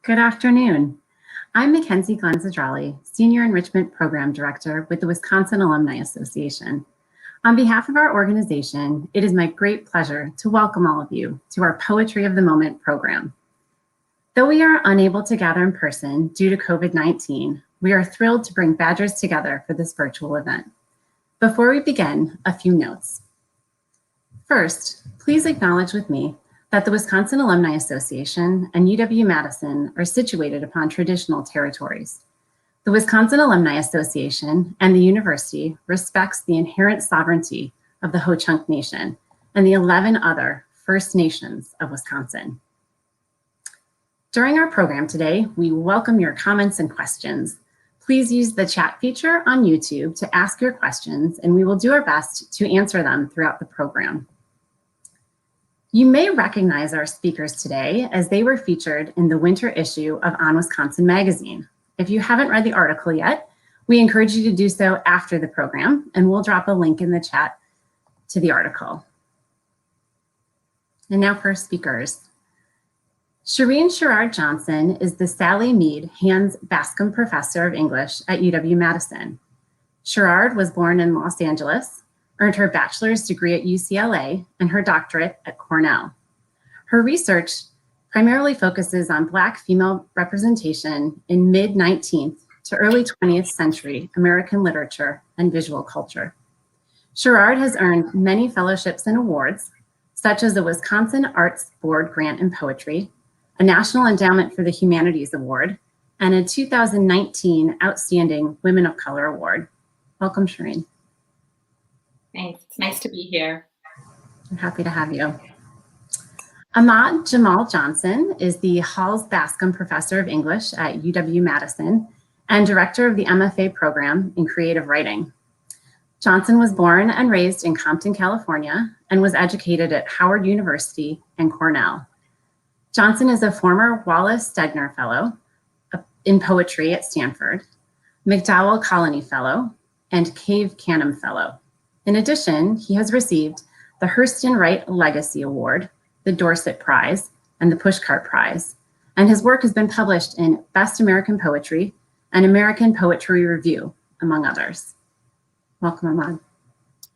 Good afternoon. I'm Mackenzie Glenzadrali, Senior Enrichment Program Director with the Wisconsin Alumni Association. On behalf of our organization, it is my great pleasure to welcome all of you to our Poetry of the Moment program. Though we are unable to gather in person due to COVID-19, we are thrilled to bring Badgers together for this virtual event. Before we begin, a few notes. First, please acknowledge with me that the Wisconsin Alumni Association and UW-Madison are situated upon traditional territories. The Wisconsin Alumni Association and the university respects the inherent sovereignty of the Ho-Chunk Nation and the 11 other First Nations of Wisconsin. During our program today, we welcome your comments and questions. Please use the chat feature on YouTube to ask your questions, and we will do our best to answer them throughout the program. You may recognize our speakers today as they were featured in the winter issue of On Wisconsin magazine. If you haven't read the article yet, we encourage you to do so after the program, and we'll drop a link in the chat to the article. And now for our speakers. Cherene Sherrard Johnson is the Sally Mead Hands Bascom Professor of English at UW-Madison. Sherrard was born in Los Angeles, earned her bachelor's degree at UCLA and her doctorate at Cornell. Her research primarily focuses on Black female representation in mid-19th to early 20th century American literature and visual culture. Sherrard has earned many fellowships and awards, such as the Wisconsin Arts Board Grant in Poetry, a National Endowment for the Humanities Award, and a 2019 Outstanding Women of Color Award. Welcome, Shireen. Thanks, it's nice to be here. I'm happy to have you. Amaud Johnson is the Halls Bascom Professor of English at UW-Madison and Director of the MFA program in Creative Writing. Johnson was born and raised in Compton, California, and was educated at Howard University and Cornell. Johnson is a former Wallace Stegner Fellow in Poetry at Stanford, McDowell Colony Fellow, and Cave Canem Fellow. In addition, he has received the Hurston Wright Legacy Award, the Dorset Prize, and the Pushcart Prize, and his work has been published in Best American Poetry and American Poetry Review, among others. Welcome, Ahmad.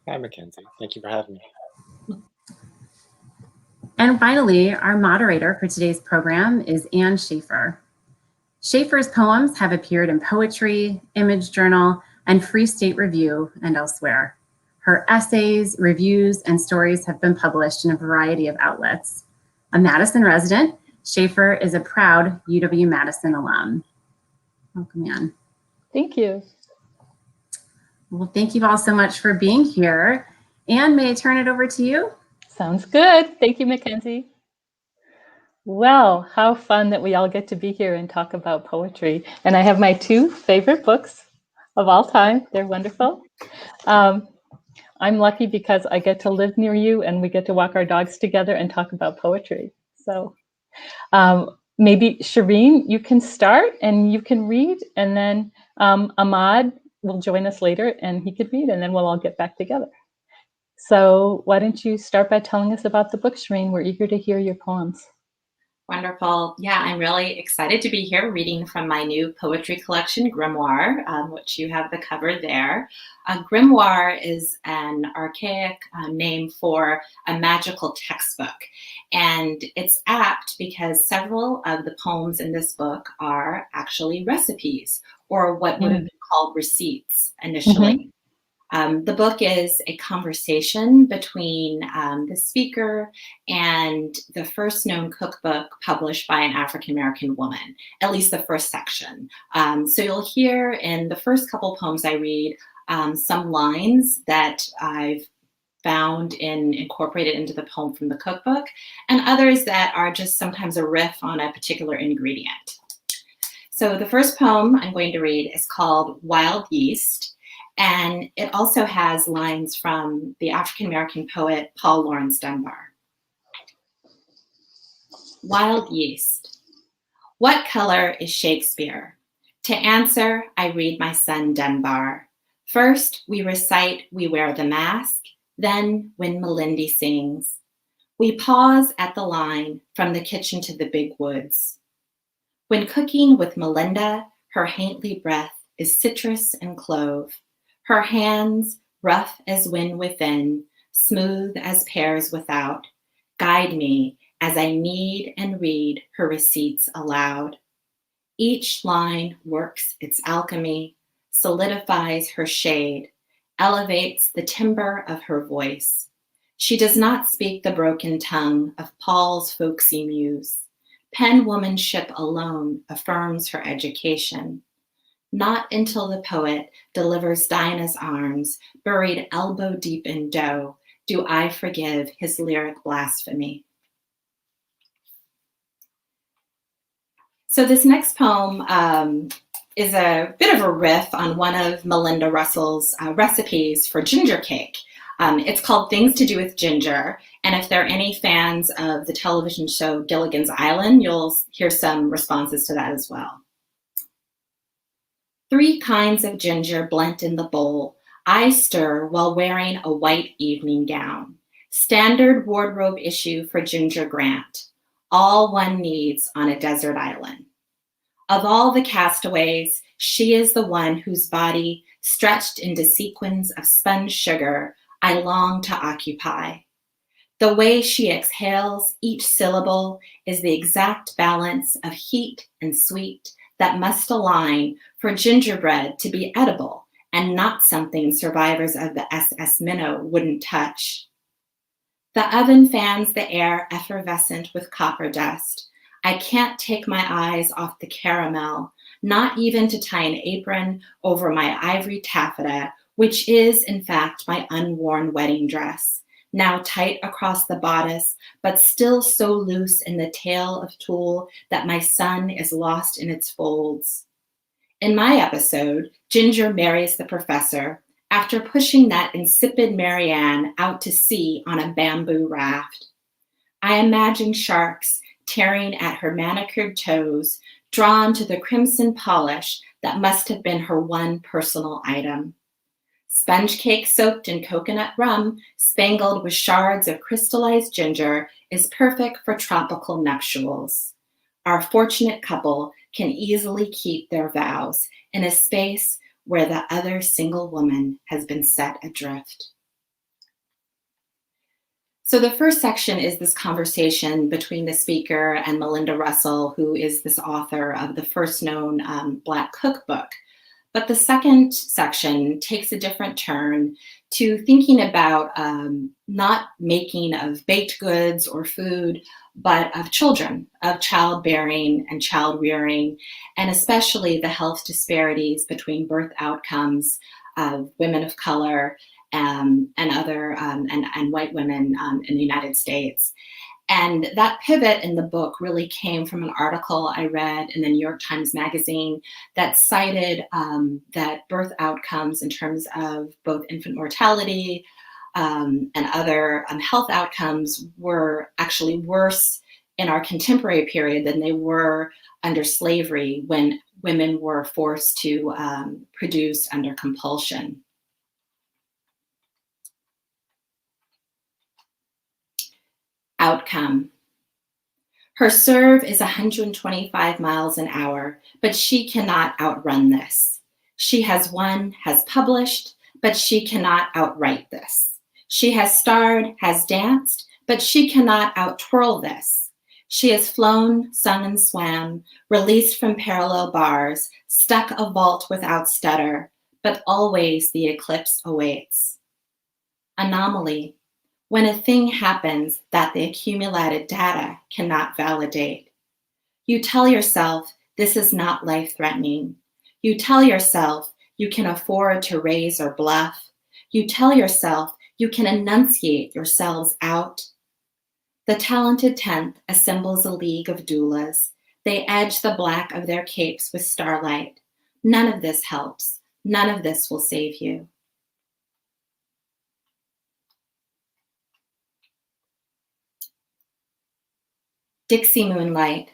Hi, Mackenzie. Thank you for having me. And finally, our moderator for today's program is Ann Shaffer. Shaffer's poems have appeared in Poetry, Image Journal, and Free State Review, and elsewhere. Her essays, reviews, and stories have been published in a variety of outlets. A Madison resident, Shaffer is a proud UW-Madison alum. Welcome, Ann. Thank you. Well, thank you all so much for being here. Ann, may I turn it over to you? Sounds good. Thank you, Mackenzie. Well, how fun that we all get to be here and talk about poetry. And I have my two favorite books of all time. They're wonderful. I'm lucky because I get to live near you and we get to walk our dogs together and talk about poetry. So maybe Shireen, you can start and you can read, and then Ahmad will join us later and he could read, and then we'll all get back together. So why don't you start by telling us about the book, Shireen? We're eager to hear your poems. Wonderful. Yeah, I'm really excited to be here reading from my new poetry collection, Grimoire, which you have the cover there. Grimoire is an archaic name for a magical textbook. And it's apt because several of the poems in this book are actually recipes, or what would have been called receipts initially. The book is a conversation between the speaker and the first known cookbook published by an African-American woman, at least the first section. So you'll hear in the first couple poems I read some lines that I've found incorporated into the poem from the cookbook, and others that are just sometimes a riff on a particular ingredient. So the first poem I'm going to read is called Wild Yeast. And it also has lines from the African-American poet Paul Laurence Dunbar. Wild yeast. What color is Shakespeare? To answer, I read my son Dunbar. First, we recite We Wear the Mask. Then, when Melindy sings, we pause at the line From the Kitchen to the Big Woods. When cooking with Melinda, her haintly breath is citrus and clove. Her hands, rough as wind within, smooth as pears without, guide me as I knead and read her receipts aloud. Each line works its alchemy, solidifies her shade, elevates the timbre of her voice. She does not speak the broken tongue of Paul's folksy muse. Penwomanship alone affirms her education. Not until the poet delivers Dinah's arms, buried elbow deep in dough, do I forgive his lyric blasphemy. So this next poem is a bit of a riff on one of Melinda Russell's recipes for ginger cake. It's called Things to Do with Ginger. And if there are any fans of the television show Gilligan's Island, you'll hear some responses to that as well. 3 kinds of ginger blent in the bowl. I stir while wearing a white evening gown. Standard wardrobe issue for Ginger Grant. All one needs on a desert island. Of all the castaways, she is the one whose body, stretched into sequins of sponge sugar, I long to occupy. The way she exhales each syllable is the exact balance of heat and sweet that must align for gingerbread to be edible and not something survivors of the SS Minnow wouldn't touch. The oven fans the air effervescent with copper dust. I can't take my eyes off the caramel, not even to tie an apron over my ivory taffeta, which is, in fact, my unworn wedding dress, now tight across the bodice, but still so loose in the tail of tulle that my son is lost in its folds. In my episode, Ginger marries the professor after pushing that insipid Marianne out to sea on a bamboo raft. I imagine sharks tearing at her manicured toes, drawn to the crimson polish that must have been her one personal item. Sponge cake soaked in coconut rum, spangled with shards of crystallized ginger, is perfect for tropical nuptials. Our fortunate couple can easily keep their vows in a space where the other single woman has been set adrift. So the first section is this conversation between the speaker and Melinda Russell, who is this author of the first known Black cookbook. But the second section takes a different turn to thinking about not making of baked goods or food, but of children, of childbearing and child rearing, and especially the health disparities between birth outcomes of women of color and other and white women in the United States. And that pivot in the book really came from an article I read in the New York Times Magazine that cited that birth outcomes in terms of both infant mortality and other health outcomes were actually worse in our contemporary period than they were under slavery, when women were forced to produce under compulsion. Outcome. Her serve is 125 miles an hour, but she cannot outrun this. She has won, has published, but she cannot outwrite this. She has starred, has danced, but she cannot outtwirl this. She has flown, sung and swam, released from parallel bars, stuck a vault without stutter, but always the eclipse awaits. Anomaly. When a thing happens that the accumulated data cannot validate. You tell yourself this is not life-threatening. You tell yourself you can afford to raise or bluff. You tell yourself you can enunciate yourselves out. The talented 10th assembles a league of doulas. They edge the black of their capes with starlight. None of this helps. None of this will save you. Dixie moonlight,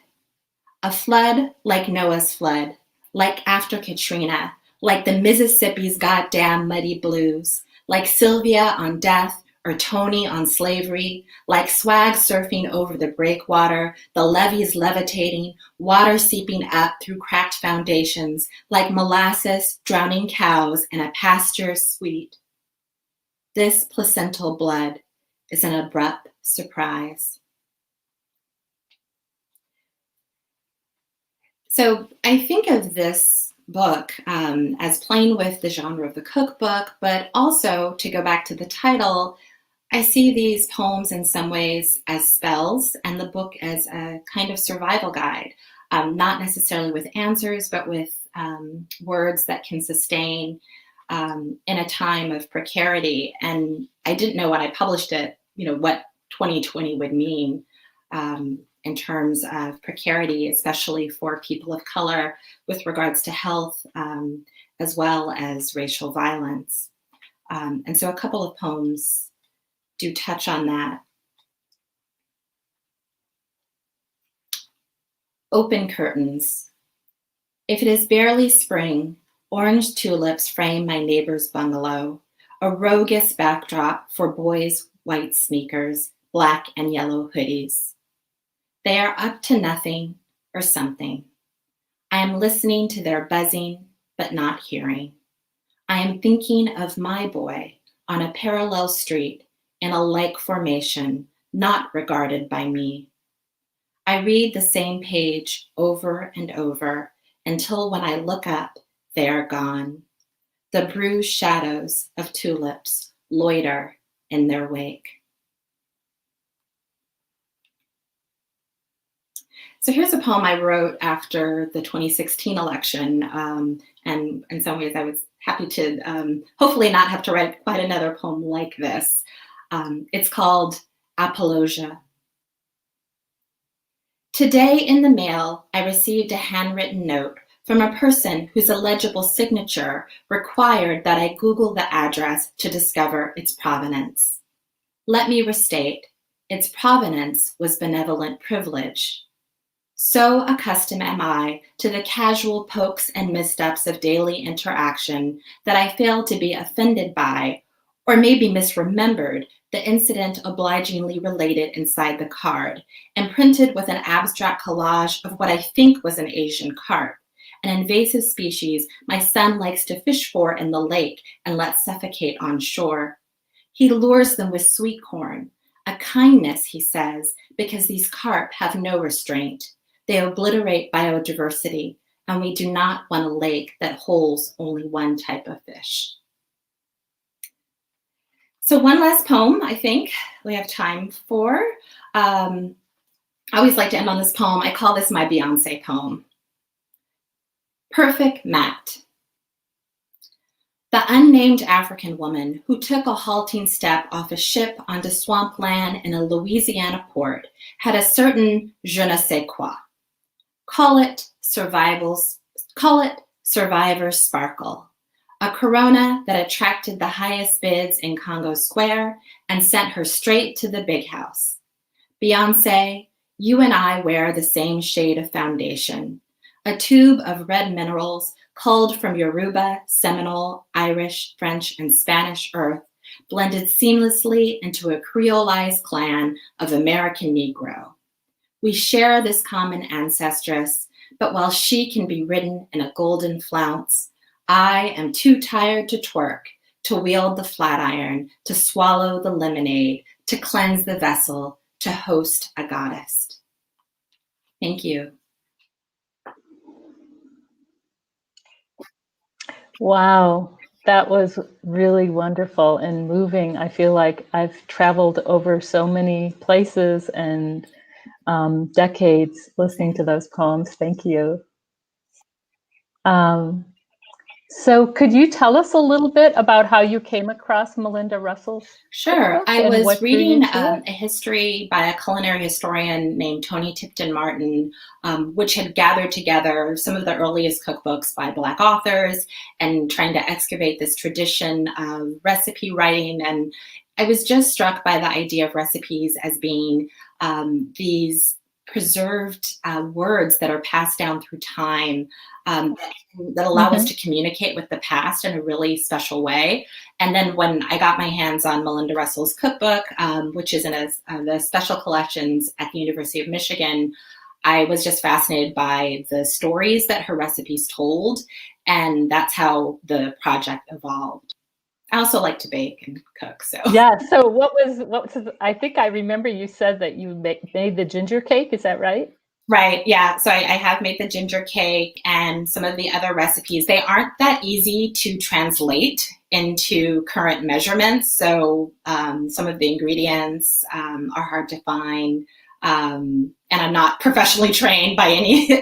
a flood like Noah's flood, like after Katrina, like the Mississippi's goddamn muddy blues, like Sylvia on death or Tony on slavery, like swag surfing over the breakwater, the levees levitating, water seeping up through cracked foundations, like molasses drowning cows in a pasture sweet. This placental blood is an abrupt surprise. So I think of this book as playing with the genre of the cookbook, but also, to go back to the title, I see these poems in some ways as spells and the book as a kind of survival guide, not necessarily with answers, but with words that can sustain in a time of precarity. And I didn't know when I published it, what 2020 would mean in terms of precarity, especially for people of color with regards to health, as well as racial violence. And so a couple of poems do touch on that. Open curtains. If it is barely spring, orange tulips frame my neighbor's bungalow, a roguish backdrop for boys' white sneakers, black and yellow hoodies. They are up to nothing or something. I am listening to their buzzing, but not hearing. I am thinking of my boy on a parallel street in a like formation, not regarded by me. I read the same page over and over until when I look up, they are gone. The bruised shadows of tulips loiter in their wake. So here's a poem I wrote after the 2016 election, and in some ways I was happy to hopefully not have to write quite another poem like this. It's called Apologia. Today in the mail, I received a handwritten note from a person whose illegible signature required that I Google the address to discover its provenance. Let me restate, its provenance was benevolent privilege. So accustomed am I to the casual pokes and missteps of daily interaction that I fail to be offended by, or maybe misremembered, the incident obligingly related inside the card, and printed with an abstract collage of what I think was an Asian carp, an invasive species my son likes to fish for in the lake and let suffocate on shore. He lures them with sweet corn, a kindness, he says, because these carp have no restraint. They obliterate biodiversity, and we do not want a lake that holds only one type of fish. So one last poem, I think we have time for. I always like to end on this poem. I call this my Beyonce poem. Perfect Matte. The unnamed African woman who took a halting step off a ship onto swampland in a Louisiana port had a certain je ne sais quoi. Call it survivor's sparkle. A corona that attracted the highest bids in Congo Square and sent her straight to the big house. Beyonce, you and I wear the same shade of foundation, a tube of red minerals culled from Yoruba, Seminole, Irish, French, and Spanish earth, blended seamlessly into a creolized clan of American Negro. We share this common ancestress, but while she can be ridden in a golden flounce, I am too tired to twerk, to wield the flat iron, to swallow the lemonade, to cleanse the vessel, to host a goddess. Thank you. Wow, that was really wonderful and moving. I feel like I've traveled over so many places and decades listening to those poems. Thank you. So could you tell us a little bit about how you came across Melinda Russell's Sure. cookbook I and was what drew you reading to it? a history by a culinary historian named Toni Tipton Martin, which had gathered together some of the earliest cookbooks by Black authors and trying to excavate this tradition of recipe writing. And I was just struck by the idea of recipes as being these preserved words that are passed down through time, that allow us to communicate with the past in a really special way. And then when I got my hands on Melinda Russell's cookbook, which is in the special collections at the University of Michigan, I was just fascinated by the stories that her recipes told, and that's how the project evolved. I also like to bake and cook, so. Yeah, so what was, I think I remember you said that you made the ginger cake, is that right? Right, yeah, so I have made the ginger cake and some of the other recipes. They aren't that easy to translate into current measurements, so some of the ingredients are hard to find, and I'm not professionally trained by any,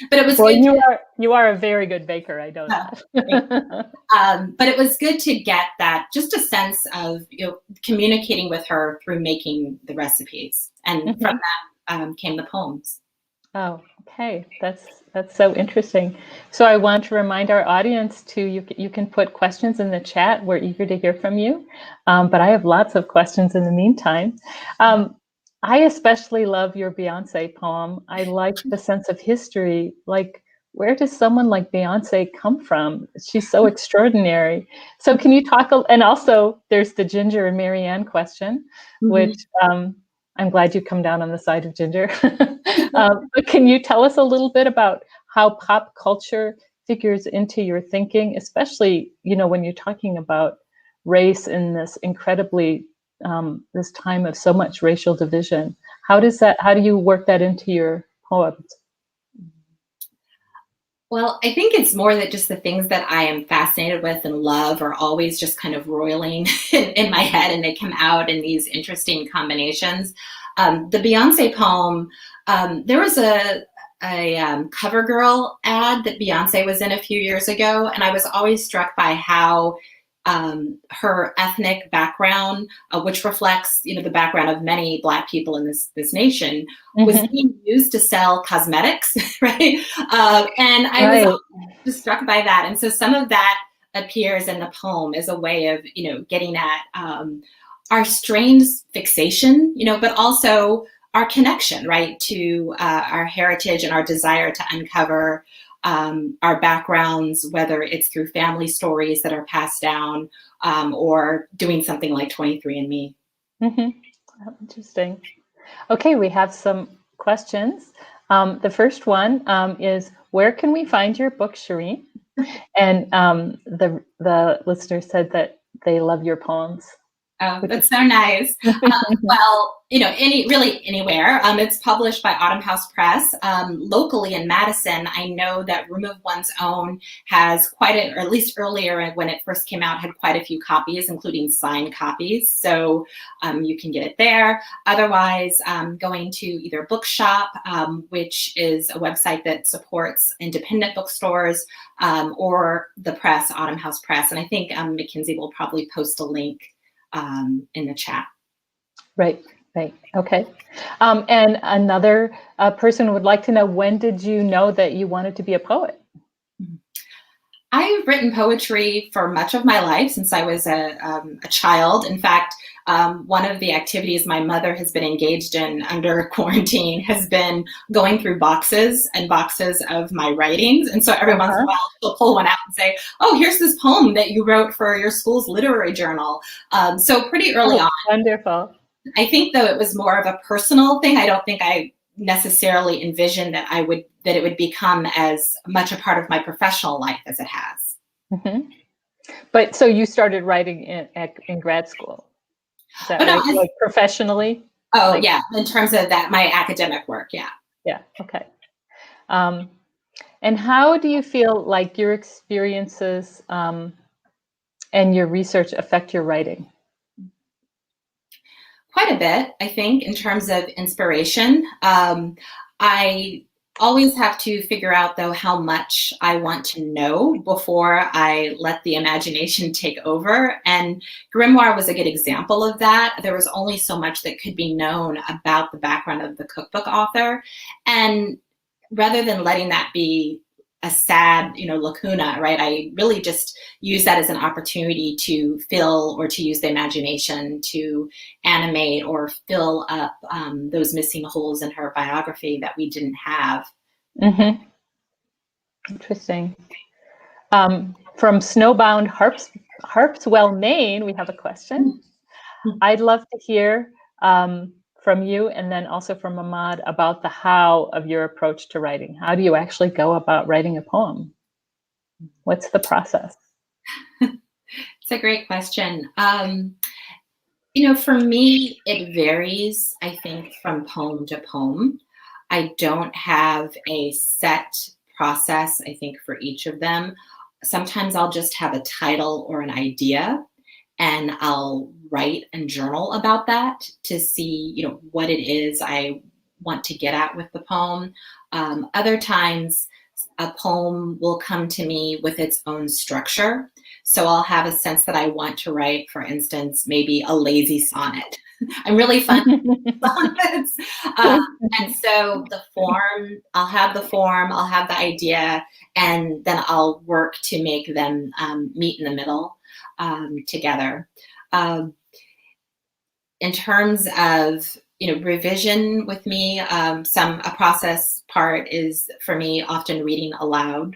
but it was well, good. You are a very good baker, I know that. But it was good to get that, just a sense of communicating with her through making the recipes, and from that came the poems. Oh, okay, that's so interesting. So I want to remind our audience you can put questions in the chat. We're eager to hear from you, but I have lots of questions in the meantime. I especially love your Beyonce poem. I like the sense of history. Like, where does someone like Beyonce come from? She's so extraordinary. So can you talk, and also there's the Ginger and Marianne question, which I'm glad you come down on the side of Ginger. But can you tell us a little bit about how pop culture figures into your thinking, especially, when you're talking about race in this incredibly this time of so much racial division? How do you work that into your poems? Well, I think it's more that just the things that I am fascinated with and love are always just kind of roiling in my head, and they come out in these interesting combinations. The Beyonce poem, there was a CoverGirl ad that Beyonce was in a few years ago, and I was always struck by how her ethnic background, which reflects, the background of many Black people in this nation, was being used to sell cosmetics, right? And I was just struck by that. And so some of that appears in the poem as a way of, getting at our strange fixation, but also our connection, right, to our heritage and our desire to uncover our backgrounds, whether it's through family stories that are passed down, or doing something like 23andMe. Interesting. Okay, we have some questions. The first one is, where can we find your book, Shireen? And the listener said that they love your poems. Oh, that's so nice. Well, anywhere. It's published by Autumn House Press. Locally in Madison, I know that Room of One's Own has or at least earlier when it first came out, had quite a few copies, including signed copies. So you can get it there. Otherwise, going to either Bookshop, which is a website that supports independent bookstores, or the press, Autumn House Press. And I think Mackenzie will probably post a link in the chat. Right. Okay. And another person would like to know, when did you know that you wanted to be a poet? I've written poetry for much of my life, since I was a child. In fact, one of the activities my mother has been engaged in under quarantine has been going through boxes and boxes of my writings. And so every once in a while, she'll pull one out and say, oh, here's this poem that you wrote for your school's literary journal. So pretty early on. Wonderful. I think, though, it was more of a personal thing. I don't think I necessarily envisioned that it would become as much a part of my professional life as it has. But so you started writing in grad school? Is that right? Like professionally? Oh, yeah. In terms of that, my academic work, yeah. Yeah. Okay. And how do you feel like your experiences and your research affect your writing? Quite a bit, I think, in terms of inspiration. I always have to figure out, though, how much I want to know before I let the imagination take over. And Grimoire was a good example of that. There was only so much that could be known about the background of the cookbook author. And rather than letting that be a sad, lacuna, right? I really just use that as an opportunity to fill or to use the imagination to animate or fill up those missing holes in her biography that we didn't have. Mm-hmm. Interesting. From Snowbound Harpswell, Maine, we have a question. I'd love to hear from you and then also from Ahmad about the how of your approach to writing. How do you actually go about writing a poem? What's the process? It's a great question. For me, it varies, I think, from poem to poem. I don't have a set process, I think, for each of them. Sometimes I'll just have a title or an idea, and I'll write and journal about that to see, what it is I want to get at with the poem. Other times, a poem will come to me with its own structure. So I'll have a sense that I want to write, for instance, maybe a lazy sonnet. I'm really fun with sonnets. And so I'll have the idea, and then I'll work to make them meet in the middle together. In terms of revision with me, a process part is for me often reading aloud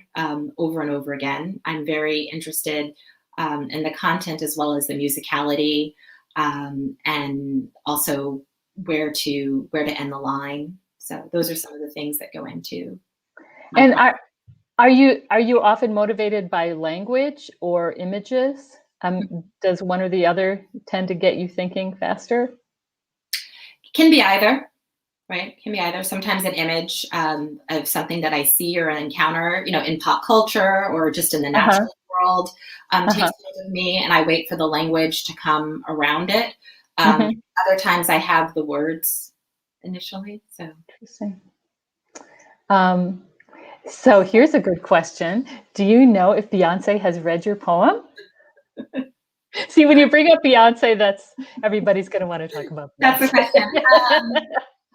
over and over again. I'm very interested in the content as well as the musicality, and also where to end the line. So those are some of the things that go into. And are you often motivated by language or images? Does one or the other tend to get you thinking faster? Can be either, right? Can be either. Sometimes an image of something that I see or encounter, in pop culture or just in the natural world takes hold of me, and I wait for the language to come around it. Other times I have the words initially. So interesting. So here's a good question. Do you know if Beyonce has read your poem? See, when you bring up Beyonce, everybody's going to want to talk about that. That's the question.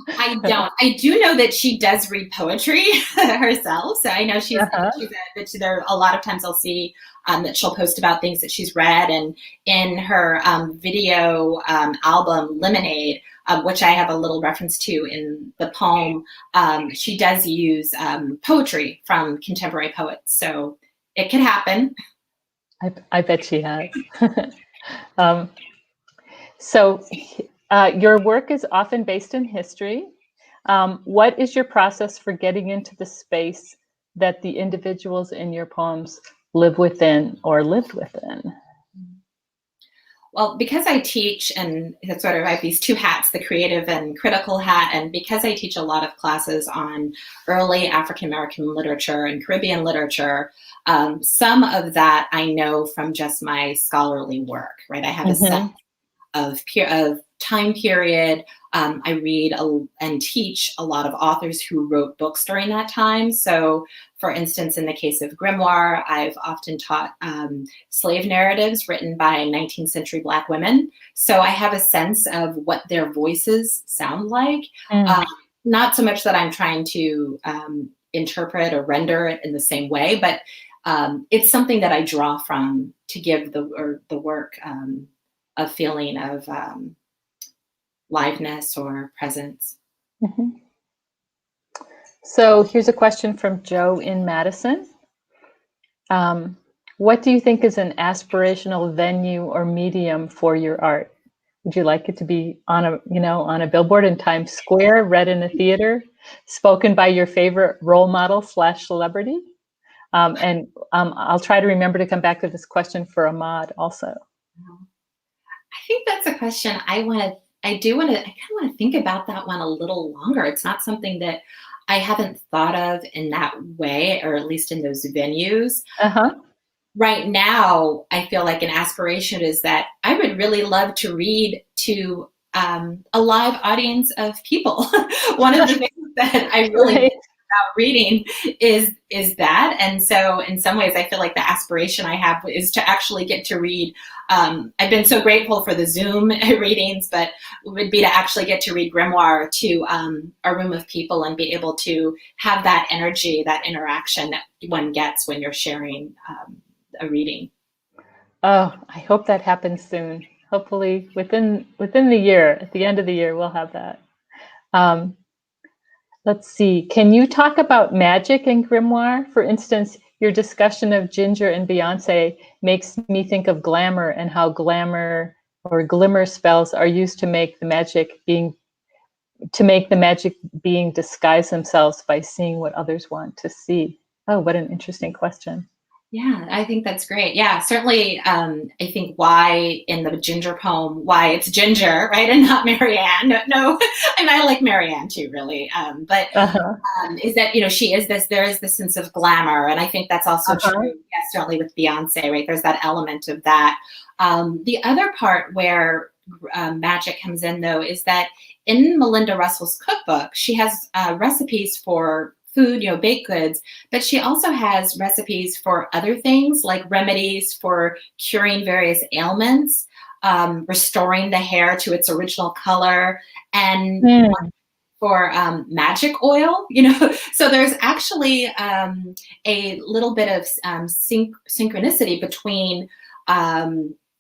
I don't. I do know that she does read poetry herself. So I know there a lot of times I'll see that she'll post about things that she's read. And in her video album, Lemonade, which I have a little reference to in the poem, she does use poetry from contemporary poets. So it could happen. I bet she has. So your work is often based in history. What is your process for getting into the space that the individuals in your poems live within or lived within? Well, because I teach, and that's sort of, I have these two hats, the creative and critical hat, and because I teach a lot of classes on early African-American literature and Caribbean literature, some of that I know from just my scholarly work, right? I have a sense of time period. I read and teach a lot of authors who wrote books during that time. So, for instance, in the case of grimoire, I've often taught slave narratives written by 19th century Black women. So I have a sense of what their voices sound like. Not so much that I'm trying to interpret or render it in the same way, but it's something that I draw from to give the work a feeling of liveness or presence. So here's a question from Joe in Madison. What do you think is an aspirational venue or medium for your art? Would you like it to be on a billboard in Times Square, read in a theater, spoken by your favorite role model / celebrity? And I'll try to remember to come back to this question for Ahmad also. I think that's a question I kind of want to think about that one a little longer. It's not something that I haven't thought of in that way, or at least in those venues. Right now, I feel like an aspiration is that I would really love to read to a live audience of people. One of the things that I really about reading is that. And so in some ways, I feel like the aspiration I have is to actually get to read. I've been so grateful for the Zoom readings, but it would be to actually get to read grimoire to a room of people and be able to have that energy, that interaction that one gets when you're sharing a reading. Oh, I hope that happens soon. Hopefully within the year, at the end of the year, we'll have that. Let's see. Can you talk about magic in grimoire? For instance, your discussion of Ginger and Beyonce makes me think of glamour and how glamour or glimmer spells are used to make the magic being disguise themselves by seeing what others want to see. Oh, what an interesting question. Yeah, I think that's great. Yeah, certainly. I think why in the Ginger poem, why it's Ginger, right, and not Marianne. No, and I like Marianne too, really. But is that she is this? There is this sense of glamour, and I think that's also true. Yeah, certainly with Beyonce, right? There's that element of that. The other part where magic comes in, though, is that in Melinda Russell's cookbook, she has recipes for food, baked goods, but she also has recipes for other things like remedies for curing various ailments, restoring the hair to its original color, and for magic oil, So there's actually a little bit of synchronicity between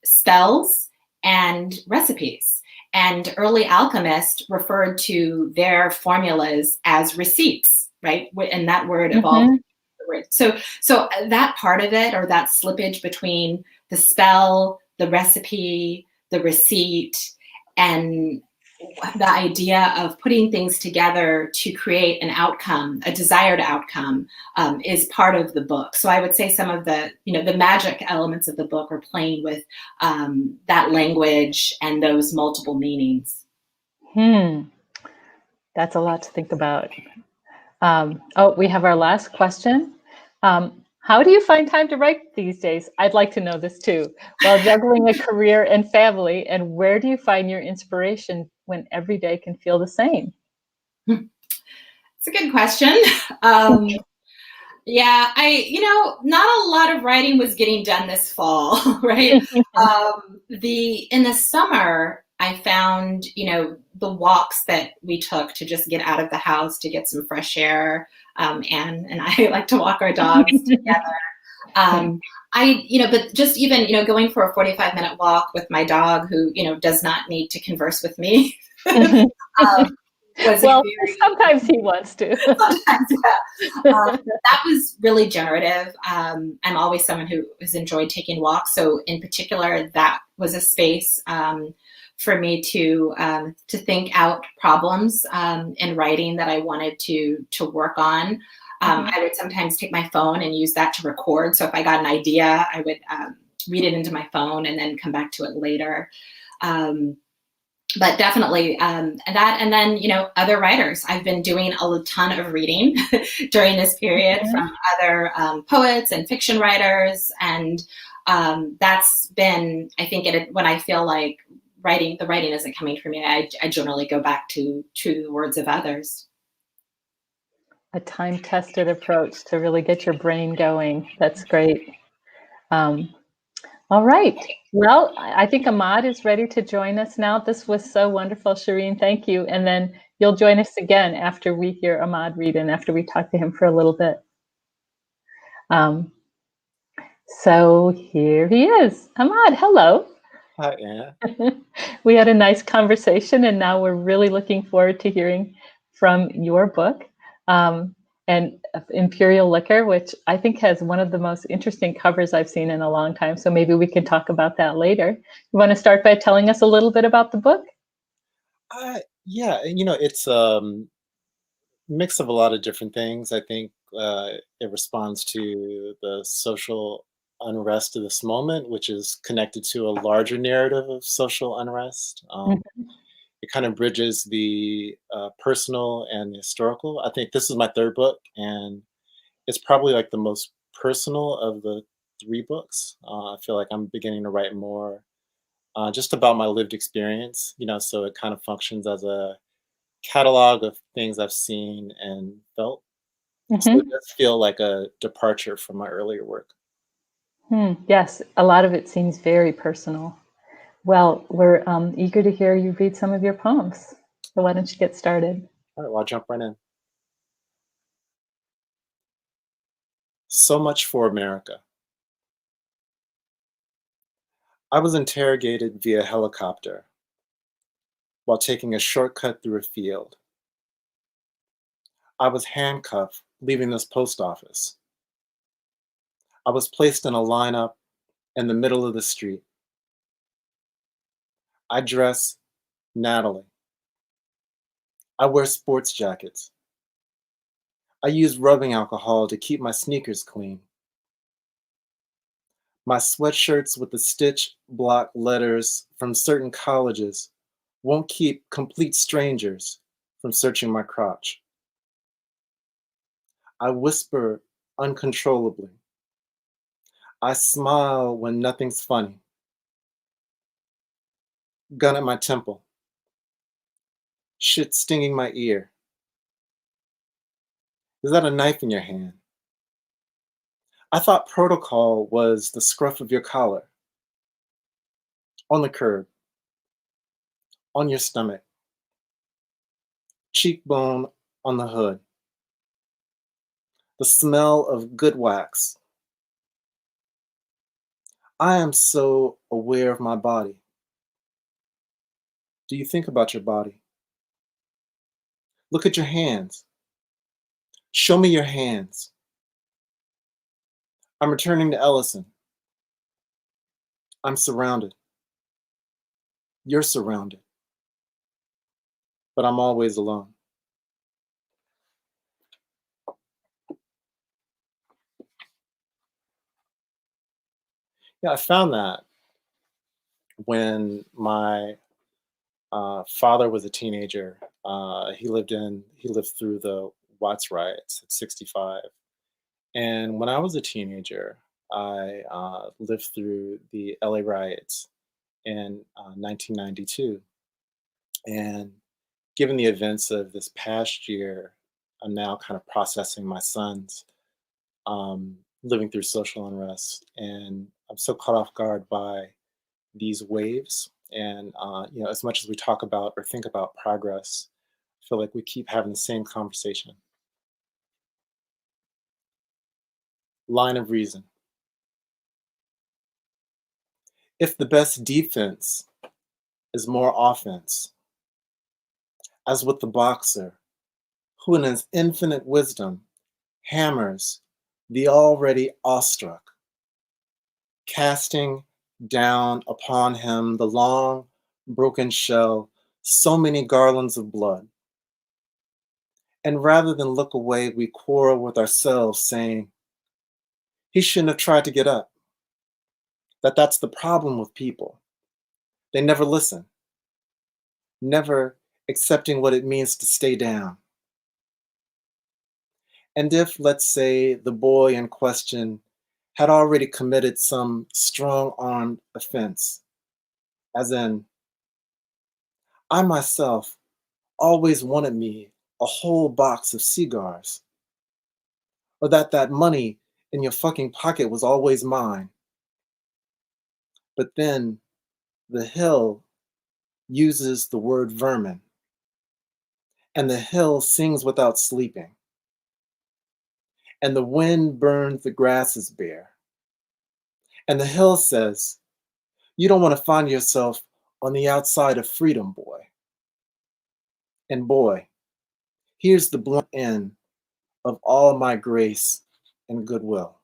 spells and recipes. And early alchemists referred to their formulas as receipts. Right, and that word evolved. So that part of it, or that slippage between the spell, the recipe, the receipt, and the idea of putting things together to create an outcome, a desired outcome, is part of the book. So I would say some of the, the magic elements of the book are playing with that language and those multiple meanings. That's a lot to think about. We have our last question. How do you find time to write these days? I'd like to know this too. While juggling a career and family, and where do you find your inspiration when every day can feel the same? It's a good question. Yeah, not a lot of writing was getting done this fall, right? In the summer, I found, the walks that we took to just get out of the house to get some fresh air. Ann and I like to walk our dogs together. But just even, going for a 45-minute walk with my dog who, does not need to converse with me. Sometimes he wants to. Sometimes, yeah. That was really generative. I'm always someone who has enjoyed taking walks. So in particular, that was a space for me to think out problems in writing that I wanted to work on. I would sometimes take my phone and use that to record. So if I got an idea, I would read it into my phone and then come back to it later. But definitely that, and then, other writers. I've been doing a ton of reading during this period from other poets and fiction writers. And that's been, I think, when I feel like the writing isn't coming for me, I generally go back to the words of others. A time-tested approach to really get your brain going. That's great. All right. Well, I think Ahmad is ready to join us now. This was so wonderful, Shireen. Thank you. And then you'll join us again after we hear Ahmad read and after we talk to him for a little bit. So here he is. Ahmad, hello. Hi, Ann. We had a nice conversation, and now we're really looking forward to hearing from your book. And Imperial Liquor, which I think has one of the most interesting covers I've seen in a long time. So maybe we can talk about that later. You want to start by telling us a little bit about the book? Yeah, it's a mix of a lot of different things. I think it responds to the social unrest of this moment, which is connected to a larger narrative of social unrest. It kind of bridges the personal and the historical. I think this is my third book, and it's probably like the most personal of the three books. I feel like I'm beginning to write more just about my lived experience, so it kind of functions as a catalog of things I've seen and felt. So it Mm-hmm. does feel like a departure from my earlier work. Yes, a lot of it seems very personal. Well, we're eager to hear you read some of your poems. So why don't you get started? All right, well, I'll jump right in. So much for America. I was interrogated via helicopter while taking a shortcut through a field. I was handcuffed leaving this post office. I was placed in a lineup in the middle of the street. I dress Natalie. I wear sports jackets. I use rubbing alcohol to keep my sneakers clean. My sweatshirts with the stitch block letters from certain colleges won't keep complete strangers from searching my crotch. I whisper uncontrollably. I smile when nothing's funny. Gun at my temple. Shit stinging my ear. Is that a knife in your hand? I thought protocol was the scruff of your collar. On the curb. On your stomach. Cheekbone on the hood. The smell of good wax. I am so aware of my body. Do you think about your body? Look at your hands. Show me your hands. I'm returning to Ellison. I'm surrounded. You're surrounded. But I'm always alone. Yeah, I found that when my father was a teenager. He lived through the Watts riots at 65. And when I was a teenager, I lived through the LA riots in 1992. And given the events of this past year, I'm now kind of processing my sons living through social unrest. And I'm so caught off guard by these waves. And as much as we talk about or think about progress, I feel like we keep having the same conversation. Line of reason. If the best defense is more offense, as with the boxer, who in his infinite wisdom hammers the already awestruck, casting down upon him the long broken shell, so many garlands of blood. And rather than look away, we quarrel with ourselves, saying, he shouldn't have tried to get up. That's the problem with people. They never listen, never accepting what it means to stay down. And if, let's say, the boy in question had already committed some strong-armed offense, as in, I myself always wanted me a whole box of cigars, or that money in your fucking pocket was always mine. But then the hill uses the word vermin, and the hill sings without sleeping, and the wind burns the grasses bare, and the hill says, you don't want to find yourself on the outside of freedom, boy. And boy, here's the blunt end of all my grace and goodwill.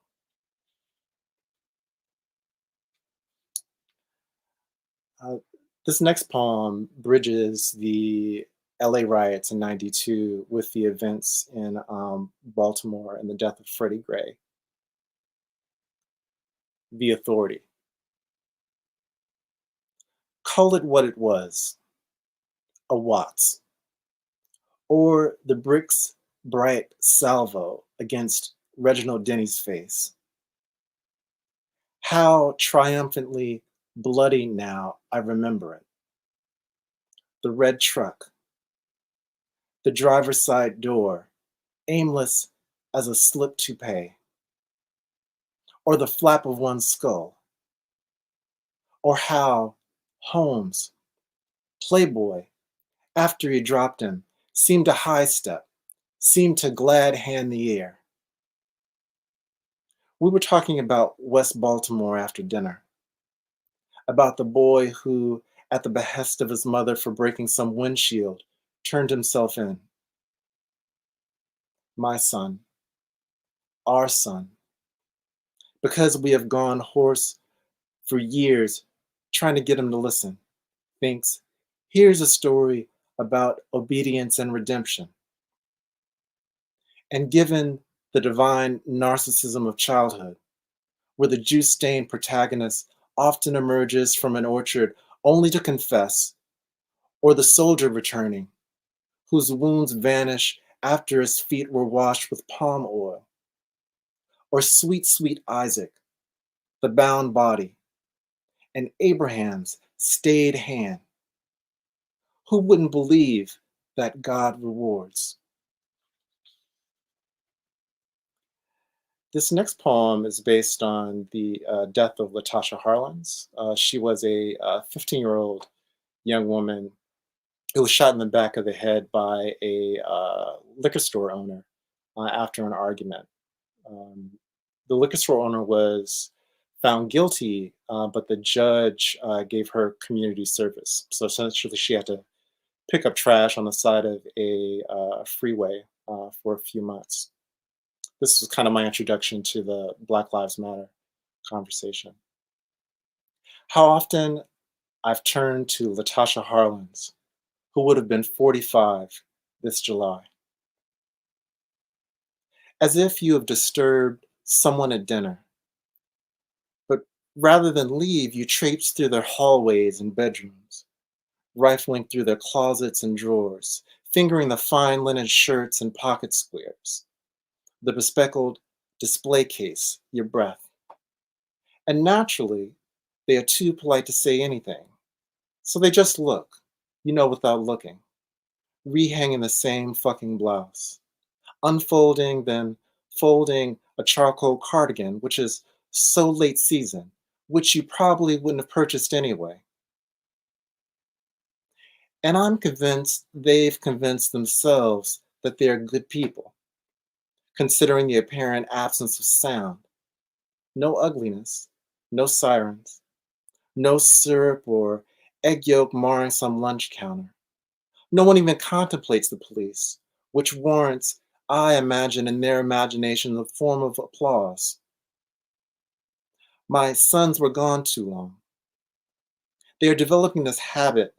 This next poem bridges the LA riots in '92 with the events in Baltimore and the death of Freddie Gray. The authority. Call it what it was, a Watts, or the brick's bright salvo against Reginald Denny's face. How triumphantly bloody now I remember it. The red truck, the driver's side door, aimless as a slip toupee, or the flap of one's skull, or how Holmes, playboy, after he dropped him, seemed to high step, seemed to glad hand the air. We were talking about West Baltimore after dinner, about the boy who, at the behest of his mother for breaking some windshield, turned himself in. My son, our son, because we have gone hoarse for years trying to get him to listen, thinks, here's a story about obedience and redemption. And given the divine narcissism of childhood, where the juice-stained protagonist often emerges from an orchard only to confess, or the soldier returning, whose wounds vanish after his feet were washed with palm oil, or sweet, sweet Isaac, the bound body, and Abraham's stayed hand. Who wouldn't believe that God rewards? This next poem is based on the death of Latasha Harlins. She was a 15-year-old young woman who was shot in the back of the head by a liquor store owner after an argument. The liquor store owner was found guilty, but the judge gave her community service. So essentially, she had to pick up trash on the side of a freeway for a few months. This was kind of my introduction to the Black Lives Matter conversation. How often I've turned to Latasha Harlins, who would have been 45 this July. As if you have disturbed someone at dinner, but rather than leave, you traipse through their hallways and bedrooms, rifling through their closets and drawers, fingering the fine linen shirts and pocket squares, the bespectacled display case, your breath. And naturally, they are too polite to say anything. So they just look, without looking, rehanging the same fucking blouse, unfolding, then folding a charcoal cardigan, which is so late season, which you probably wouldn't have purchased anyway. And I'm convinced they've convinced themselves that they're good people, considering the apparent absence of sound. No ugliness, no sirens, no syrup or egg yolk marring some lunch counter. No one even contemplates the police, which warrants, I imagine, in their imagination, the form of applause. My sons were gone too long. They are developing this habit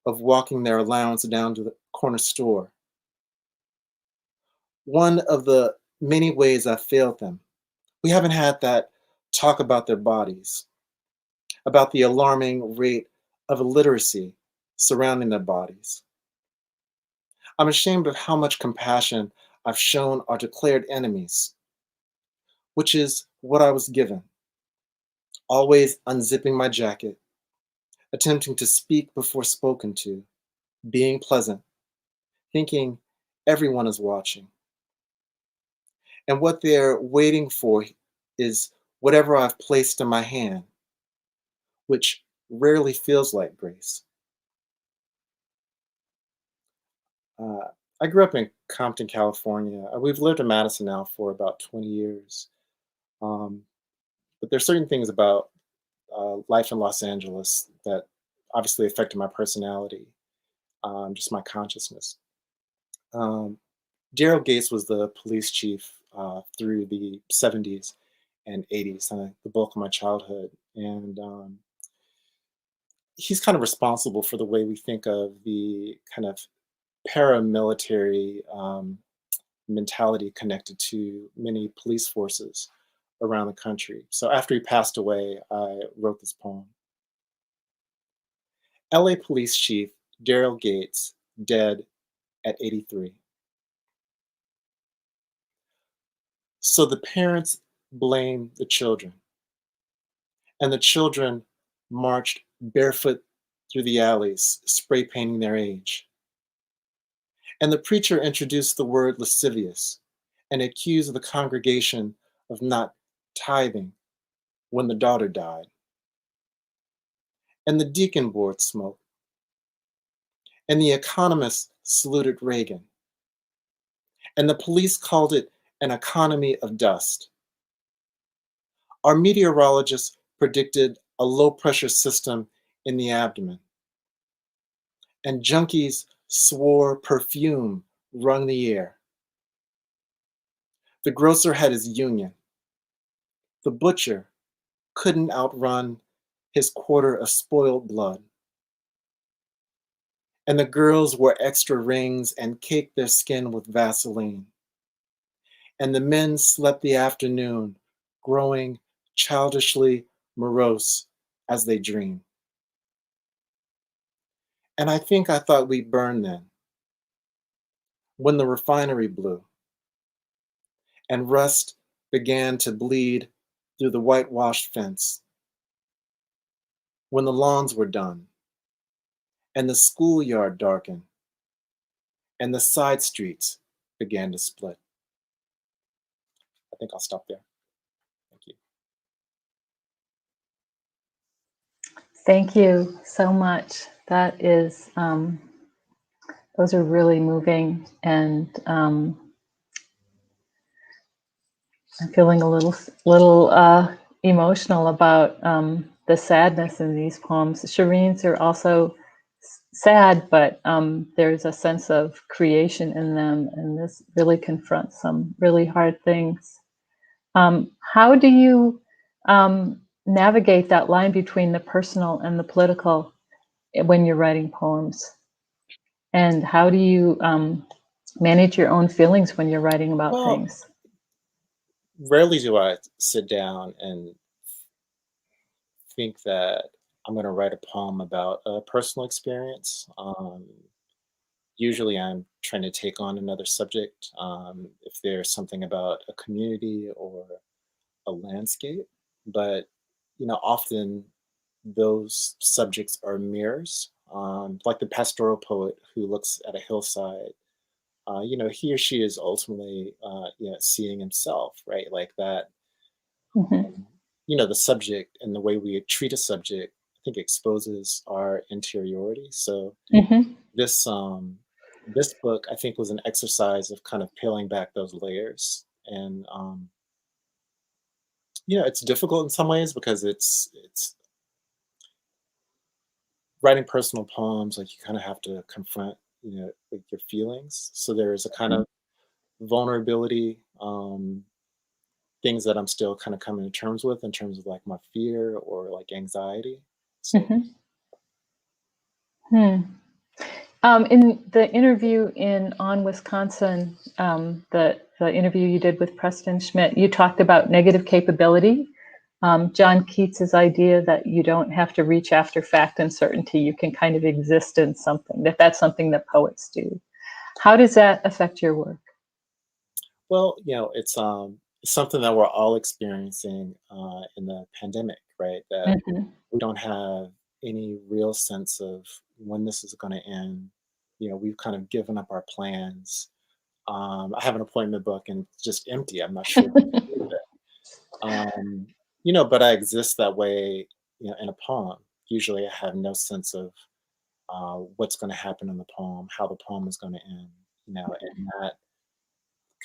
of walking their allowance down to the corner store. One of the many ways I've failed them. We haven't had that talk about their bodies, about the alarming rate of illiteracy surrounding their bodies. I'm ashamed of how much compassion I've shown our declared enemies, which is what I was given. Always unzipping my jacket, attempting to speak before spoken to, being pleasant, thinking everyone is watching. And what they're waiting for is whatever I've placed in my hand, which rarely feels like grace. I grew up in Compton, California. We've lived in Madison now for about 20 years. But there's certain things about life in Los Angeles that obviously affected my personality, just my consciousness. Daryl Gates was the police chief through the 70s and 80s, the bulk of my childhood. And he's kind of responsible for the way we think of the kind of paramilitary mentality connected to many police forces around the country. So after he passed away, I wrote this poem. LA Police Chief Daryl Gates, dead at 83. So the parents blame the children, and the children marched barefoot through the alleys, spray painting their age. And the preacher introduced the word lascivious and accused the congregation of not tithing when the daughter died. And the deacon board smoke, and the economists saluted Reagan, and the police called it an economy of dust. Our meteorologists predicted a low pressure system in the abdomen, and junkies swore perfume wrung the air. The grocer had his union. The butcher couldn't outrun his quarter of spoiled blood. And the girls wore extra rings and caked their skin with Vaseline. And the men slept the afternoon, growing childishly morose as they dreamed. And I think I thought we'd burn then, when the refinery blew, and rust began to bleed through the whitewashed fence, when the lawns were done, and the schoolyard darkened, and the side streets began to split. I think I'll stop there. Thank you. Thank you so much. That is, those are really moving, and I'm feeling a little emotional about the sadness in these poems. Shireen's are also sad, but there's a sense of creation in them, and this really confronts some really hard things. How do you navigate that line between the personal and the political when you're writing poems? And how do you manage your own feelings when you're writing about things? Rarely do I sit down and think that I'm going to write a poem about a personal experience. Usually I'm trying to take on another subject, if there's something about a community or a landscape. But, often those subjects are mirrors, like the pastoral poet who looks at a hillside. He or she is ultimately, seeing himself, right? Like that. Mm-hmm. The subject and the way we treat a subject, I think, exposes our interiority. So Mm-hmm. this book, I think, was an exercise of kind of peeling back those layers. And it's difficult in some ways because it's writing personal poems. Like, you kind of have to confront, like, your feelings. So there's a kind of vulnerability, things that I'm still kind of coming to terms with in terms of like my fear or like anxiety. So In the interview on Wisconsin, the interview you did with Preston Schmidt, you talked about negative capability. John Keats's idea that you don't have to reach after fact and certainty, you can kind of exist in something, that's something that poets do. How does that affect your work? Well, it's something that we're all experiencing in the pandemic, right? That we don't have any real sense of when this is going to end. We've kind of given up our plans. I have an appointment book and it's just empty. I'm not sure what to do with it. But I exist that way, in a poem. Usually I have no sense of what's going to happen in the poem, how the poem is going to end, and that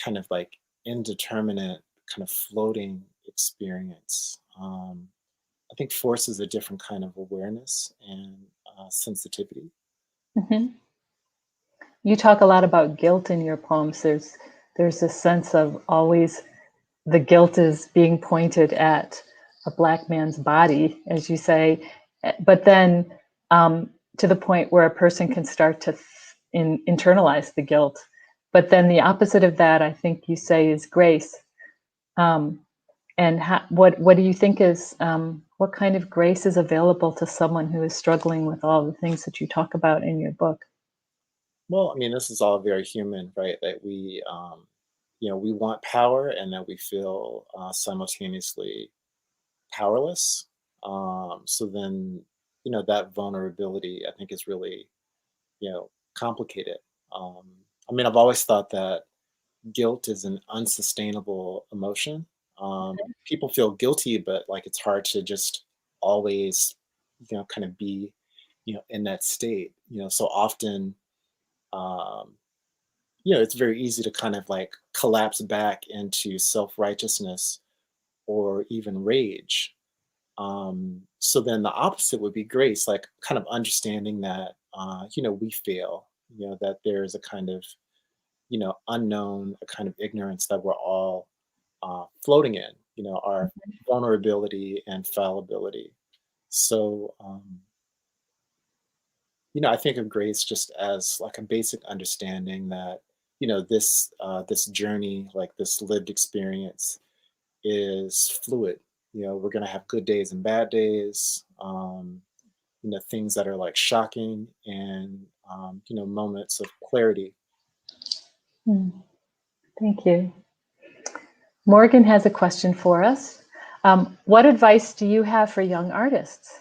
kind of like indeterminate, kind of floating experience, I think forces a different kind of awareness and sensitivity. You talk a lot about guilt in your poems. There's a sense of always the guilt is being pointed at a Black man's body, as you say, but then to the point where a person can start to internalize the guilt. But then the opposite of that, I think you say, is grace. And what do you think is, what kind of grace is available to someone who is struggling with all the things that you talk about in your book? Well, I mean, this is all very human, right? That we want power and that we feel simultaneously powerless. So then, that vulnerability, I think, is really, complicated. I mean, I've always thought that guilt is an unsustainable emotion. People feel guilty, but like it's hard to just always, kind of be, in that state. So often, um, it's very easy to kind of like collapse back into self-righteousness or even rage. So then the opposite would be grace, like kind of understanding that, we fail, that there's a kind of, unknown, a kind of ignorance that we're all floating in, our vulnerability and fallibility. So, I think of grace just as like a basic understanding that, this journey, like this lived experience, is fluid. We're gonna have good days and bad days. Things that are like shocking and moments of clarity. Hmm. Thank you. Morgan has a question for us. What advice do you have for young artists?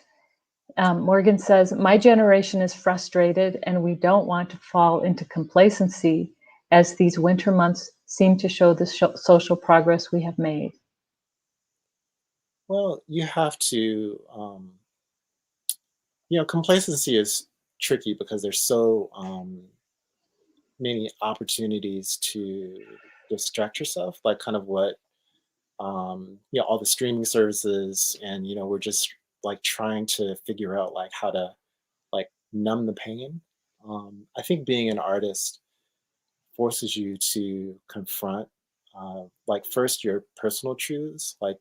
Morgan says, my generation is frustrated and we don't want to fall into complacency as these winter months seem to show the social progress we have made. Well, you have to, complacency is tricky because there's so many opportunities to distract yourself, like kind of what, all the streaming services, and, we're just like trying to figure out like how to like numb the pain. I think being an artist forces you to confront, like first your personal truths, like,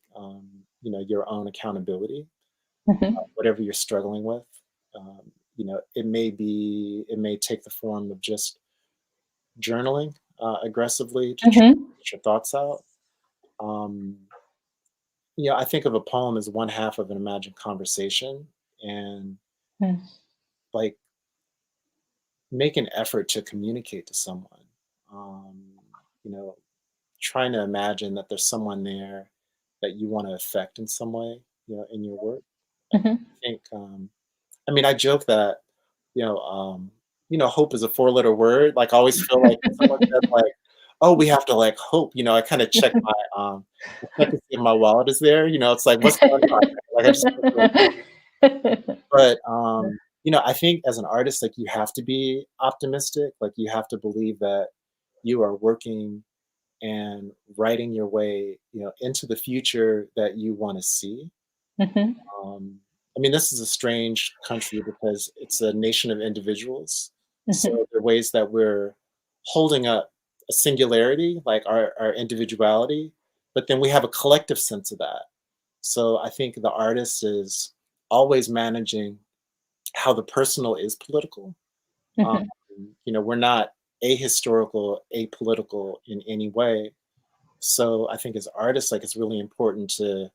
your own accountability, Mm-hmm. whatever you're struggling with. It may take the form of just journaling aggressively to try Mm-hmm. to get your thoughts out. Um, I think of a poem as one half of an imagined conversation, and like make an effort to communicate to someone. Um, you know, Trying to imagine that there's someone there that you want to affect in some way, in your work. I Mm-hmm. think, I joke that, hope is a four-letter word. Like, I always feel like when someone says like, "Oh, we have to like hope," I kind of check check to see if my wallet is there. It's like, what's going on? Like, I just, but I think as an artist, like you have to be optimistic. Like you have to believe that you are working and writing your way, into the future that you want to see. Mm-hmm. Um, this is a strange country because it's a nation of individuals. Mm-hmm. So there are ways that we're holding up a singularity, like our individuality, but then we have a collective sense of that. So I think the artist is always managing how the personal is political. Um, Mm-hmm. we're not ahistorical, apolitical in any way. So I think as artists, like it's really important to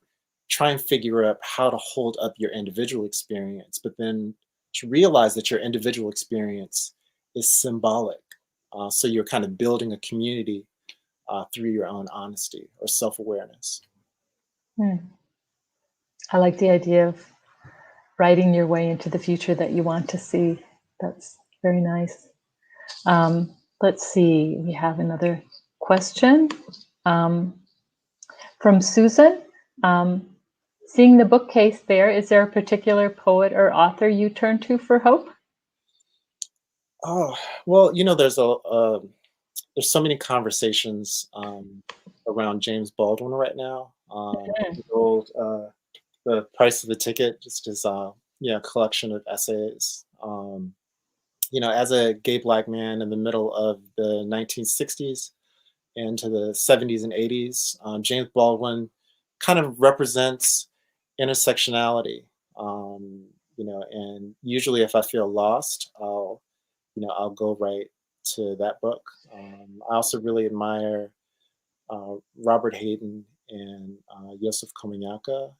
try and figure out how to hold up your individual experience, but then to realize that your individual experience is symbolic. So you're kind of building a community through your own honesty or self-awareness. I like the idea of writing your way into the future that you want to see. That's very nice. Let's see, we have another question from Susan. Seeing the bookcase there, is there a particular poet or author you turn to for hope? Oh, well, there's so many conversations around James Baldwin right now. The old The Price of the Ticket, just his collection of essays. As a gay black man in the middle of the 1960s into the 70s and 80s, James Baldwin kind of represents intersectionality. And usually if I feel lost, I'll go right to that book. I also really admire Robert Hayden and Yosef Komunyakaa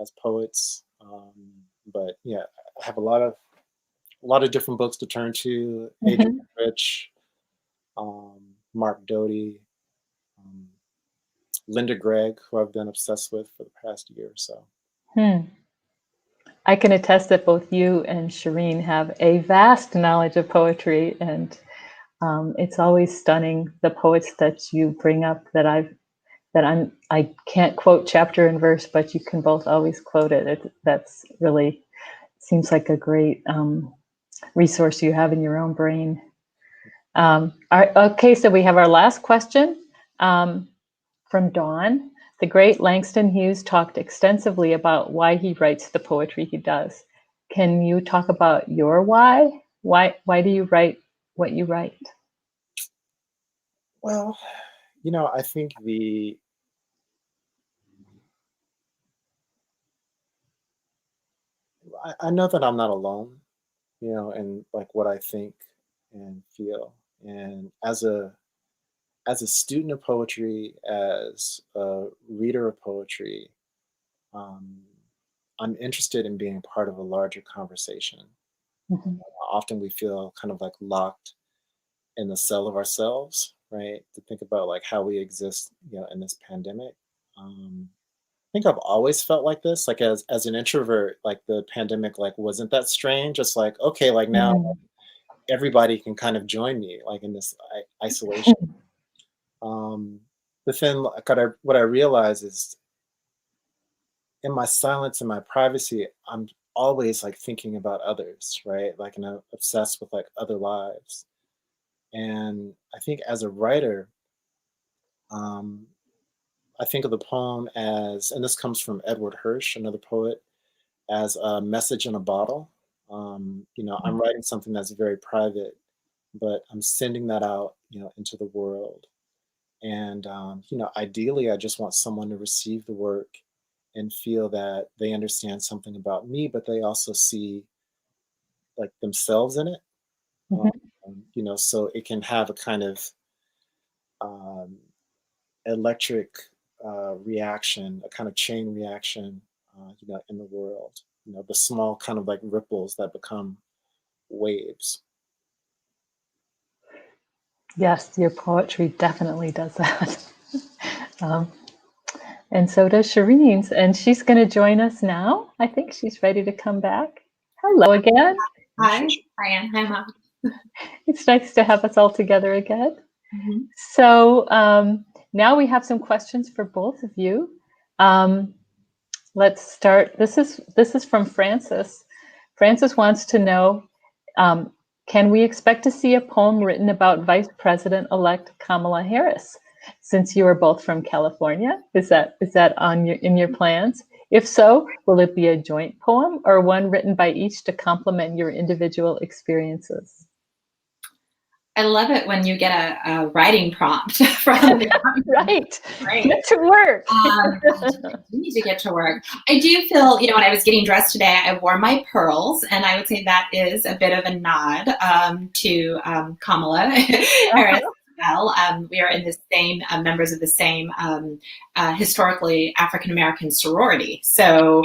as poets. But yeah, I have a lot of different books to turn to. Adrian Rich, Mark Doty, um, Linda Gregg, who I've been obsessed with for the past year or so. I can attest that both you and Shireen have a vast knowledge of poetry, and It's always stunning, the poets that you bring up I can't quote chapter and verse, but you can both always quote it. That's really seems like a great resource you have in your own brain. Okay, so we have our last question from Dawn. The great Langston Hughes talked extensively about why he writes the poetry he does. Can you talk about your why? Why do you write what you write? Well, I think I know that I'm not alone, in like what I think and feel. And as a student of poetry, as a reader of poetry, um, I'm interested in being part of a larger conversation. Mhm. Often we feel kind of like locked in the cell of ourselves, right? To think about like how we exist, in this pandemic. I think I've always felt like this, like as an introvert, like the pandemic like wasn't that strange. It's like, okay, like now Mm. everybody can kind of join me like in this isolation. Um, but then like, what I realize is in my silence and my privacy, I'm always like thinking about others, right? Like, and I'm obsessed with like other lives. And I think as a writer, um, I think of the poem as, and this comes from Edward Hirsch, another poet, as a message in a bottle. I'm writing something that's very private, but I'm sending that out, into the world. And, ideally, I just want someone to receive the work and feel that they understand something about me, but they also see like themselves in it. Um, Mhm. so it can have a kind of um, electric reaction, a kind of chain reaction, in the world. The small kind of like ripples that become waves. Yes, your poetry definitely does that. um, and so does Shireen's, and she's going to join us now. I think she's ready to come back. Hello again. Hi, Ann. Hi, Ahmad. It's nice to have us all together again. Mm-hmm. So now we have some questions for both of you. Let's start. This is from Francis. Francis wants to know, can we expect to see a poem written about Vice President-elect Kamala Harris? Since you are both from California, is that in your plans? If so, will it be a joint poem or one written by each to complement your individual experiences? I love it when you get a writing prompt from the Right. Great. Get to work. I do need to get to work. I do feel, when I was getting dressed today, I wore my pearls, and I would say that is a bit of a nod to Kamala Harris. Well, we are in the same members of the same historically African American sorority, so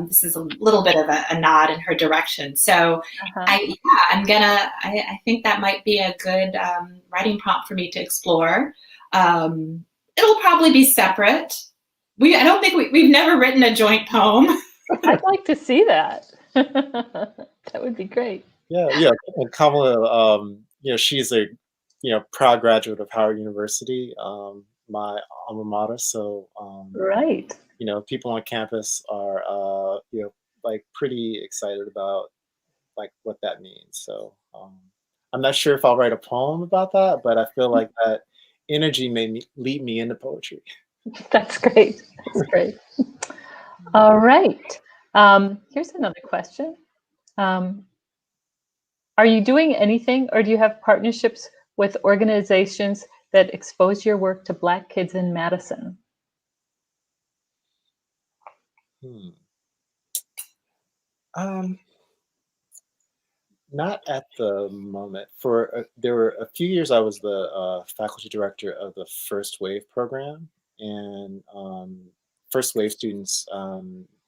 this is a little bit of a nod in her direction. So, I think that might be a good writing prompt for me to explore. It'll probably be separate. I don't think we've never written a joint poem. I'd like to see that. That would be great. Yeah. And Kamala, she's a, proud graduate of Howard University, my alma mater. So, Right. people on campus are, like pretty excited about like what that means. So, I'm not sure if I'll write a poem about that, but I feel like that energy may lead me into poetry. That's great. That's great. All right. Here's another question. Are you doing anything, or do you have partnerships with organizations that expose your work to Black kids in Madison? Not at the moment. There were a few years I was the faculty director of the First Wave program, and First Wave students.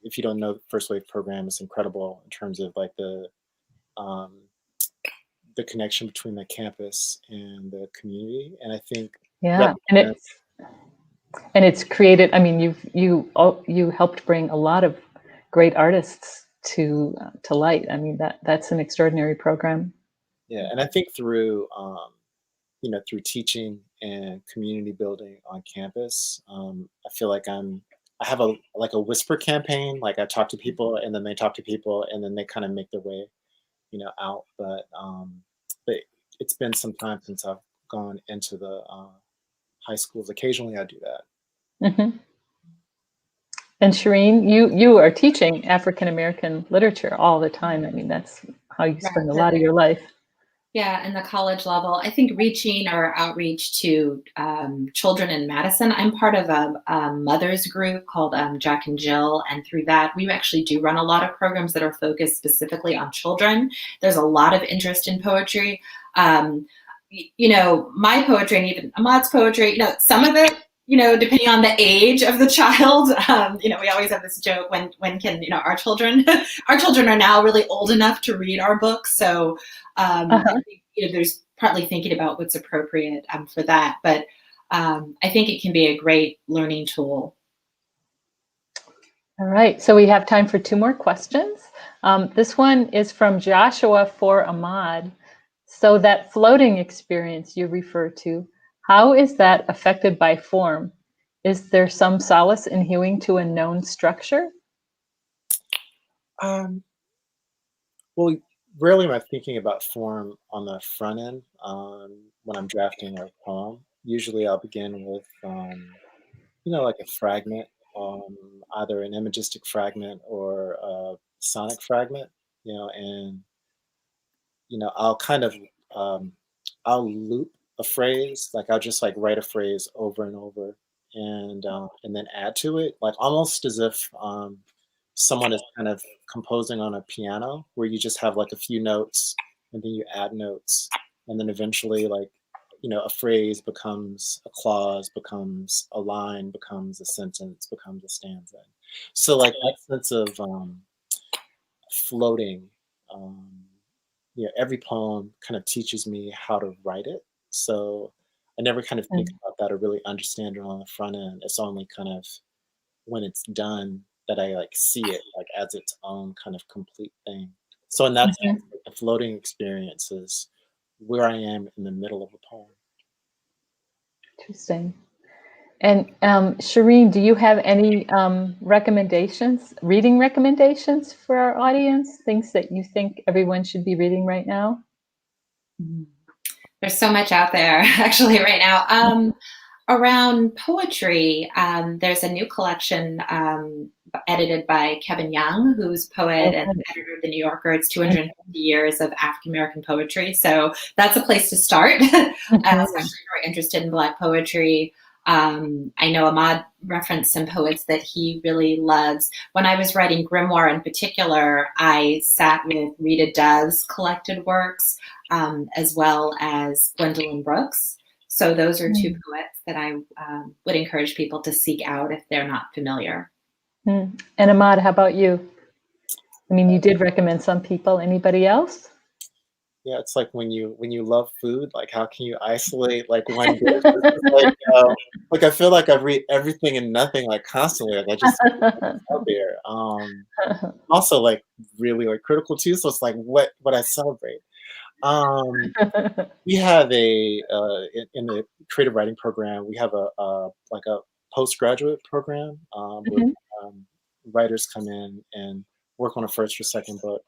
If you don't know the First Wave program, it's incredible in terms of like um, the connection between the campus and the community. And I think Yeah, and it's created. I mean, you helped bring a lot of great artists to light. I mean, that's an extraordinary program. Yeah, and I think through through teaching and community building on campus. I feel like I have a whisper campaign. Like I talk to people, and then they talk to people, and then they kind of make their way, out. But it's been some time since I've gone into the high schools. Occasionally, I do that. Mm-hmm. And Shireen, you are teaching African American literature all the time. I mean, that's how you spend a lot of your life. Yeah, and the college level, I think reaching or outreach to children in Madison. I'm part of a mothers group called Jack and Jill, and through that, we actually do run a lot of programs that are focused specifically on children. There's a lot of interest in poetry. My poetry and even Ahmad's poetry, some of it, depending on the age of the child, we always have this joke, when can, our children are now really old enough to read our books. So, I think, there's partly thinking about what's appropriate for that. But I think it can be a great learning tool. All right. So we have time for 2 more questions. This one is from Joshua for Ahmad. So that floating experience you refer to, how is that affected by form? Is there some solace in hewing to a known structure? Well, rarely am I thinking about form on the front end when I'm drafting a poem. Usually I'll begin with, like a fragment, either an imagistic fragment or a sonic fragment, and, I'll kind of, I'll loop a phrase, like I'll just like write a phrase over and over and then add to it, like almost as if someone is kind of composing on a piano, where you just have like a few notes and then you add notes, and then eventually, like, a phrase becomes a clause, becomes a line, becomes a sentence, becomes a stanza. So like that sense of floating, every poem kind of teaches me how to write it. So I never kind of think about that or really understand it on the front end. It's only kind of when it's done that I like see it like as its own kind of complete thing. So in that sense, the floating experience is where I am in the middle of a poem. Interesting. And Shireen, do you have any reading recommendations for our audience? Things that you think everyone should be reading right now? There's so much out there actually right now. Around poetry, there's a new collection edited by Kevin Young, who's poet and editor of The New Yorker. It's 250 years of African American poetry. So that's a place to start, especially if you're interested in Black poetry. I know Ahmad referenced some poets that he really loves. When I was writing Grimoire in particular, I sat with Rita Dove's collected works, as well as Gwendolyn Brooks. So those are 2 poets that I would encourage people to seek out if they're not familiar. And Ahmad, how about you? I mean, you did recommend some people. Anybody else? Yeah, it's like when you love food, like how can you isolate like one dish? Like I feel like I read everything and nothing like constantly. Like I just out there. Also like really like critical too. So it's like what I celebrate. We have in the creative writing program, we have a postgraduate program where writers come in and work on a first or second book.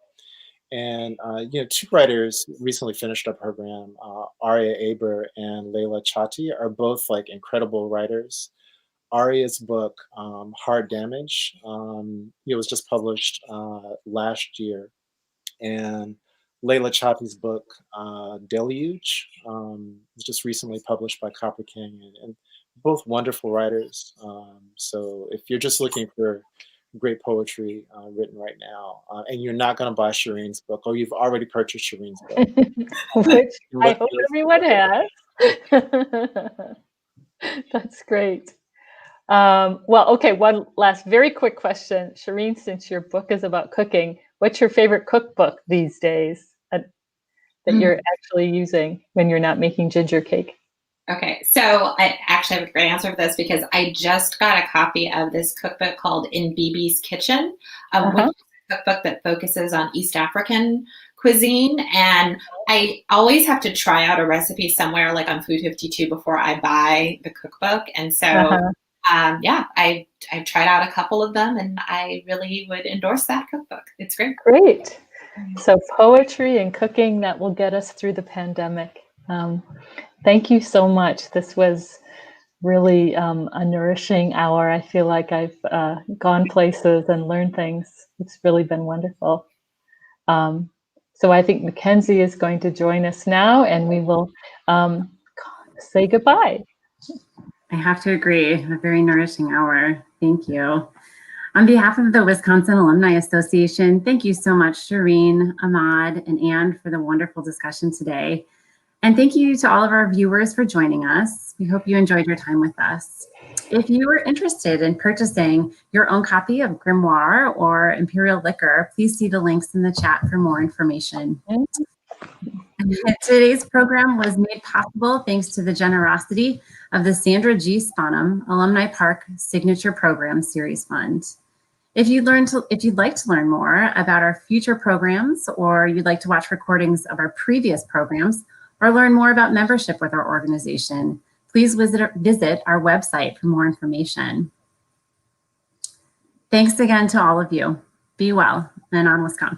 And 2 writers recently finished our program. Aria Aber and Layla Chati are both like incredible writers. Aria's book, Hard Damage, it was just published last year, and Layla Chati's book, Deluge, was just recently published by Copper Canyon, and both wonderful writers. So if you're just looking for great poetry written right now, and you're not going to buy Shireen's book, or you've already purchased Shireen's book, which I hope everyone has. That's great. Well, okay, one last very quick question. Shireen, since your book is about cooking, what's your favorite cookbook these days that you're actually using when you're not making ginger cake? Okay, so I actually have a great answer for this because I just got a copy of this cookbook called In Bibi's Kitchen, which is a cookbook that focuses on East African cuisine, and I always have to try out a recipe somewhere like on Food 52 before I buy the cookbook. And so, yeah, I've tried out a couple of them, and I really would endorse that cookbook. It's great. Great. So poetry and cooking that will get us through the pandemic. Thank you so much. This was really a nourishing hour. I feel like I've gone places and learned things. It's really been wonderful. So I think Mackenzie is going to join us now, and we will say goodbye. I have to agree, a very nourishing hour. Thank you. On behalf of the Wisconsin Alumni Association, thank you so much, Shireen, Ahmad, and Ann, for the wonderful discussion today. And thank you to all of our viewers for joining us. We hope you enjoyed your time with us. If you are interested in purchasing your own copy of Grimoire or Imperial Liquor, please see the links in the chat for more information. Today's program was made possible thanks to the generosity of the Sandra G. Sponham Alumni Park Signature Program Series Fund. If you'd like to learn more about our future programs, or you'd like to watch recordings of our previous programs, or learn more about membership with our organization, please visit our website for more information. Thanks again to all of you. Be well, and on Wisconsin.